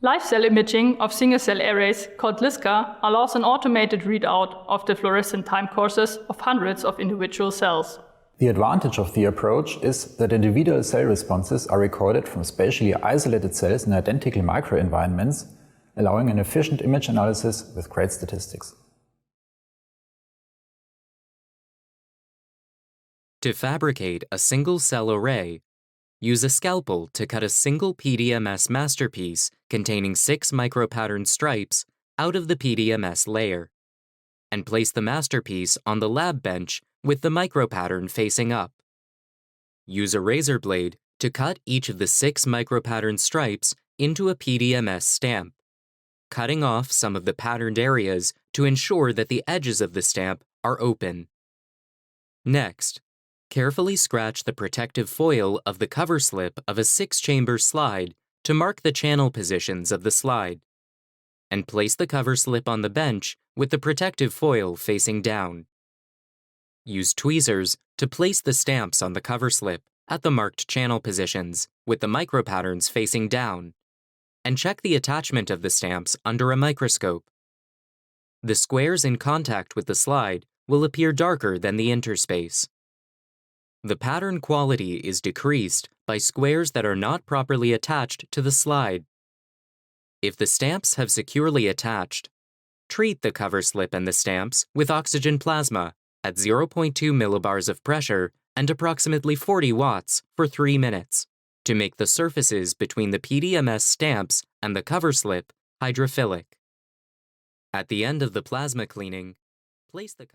Live cell imaging of single-cell arrays, called LISCA, allows an automated readout of the fluorescent time courses of hundreds of individual cells. The advantage of the approach is that individual cell responses are recorded from spatially isolated cells in identical microenvironments, allowing an efficient image analysis with great statistics. To fabricate a single-cell array, use a scalpel to cut a single PDMS masterpiece containing 6 micropatterned stripes out of the PDMS layer, and place the masterpiece on the lab bench with the micropattern facing up. Use a razor blade to cut each of the 6 micropatterned stripes into a PDMS stamp, cutting off some of the patterned areas to ensure that the edges of the stamp are open. Next, carefully scratch the protective foil of the cover slip of a 6-chamber slide to mark the channel positions of the slide, and place the cover slip on the bench with the protective foil facing down. Use tweezers to place the stamps on the cover slip at the marked channel positions with the micropatterns facing down, and check the attachment of the stamps under a microscope. The squares in contact with the slide will appear darker than the interspace. The pattern quality is decreased by squares that are not properly attached to the slide. If the stamps have securely attached, treat the cover slip and the stamps with oxygen plasma at 0.2 millibars of pressure and approximately 40 watts for 3 minutes to make the surfaces between the PDMS stamps and the cover slip hydrophilic. At the end of the plasma cleaning, place the cover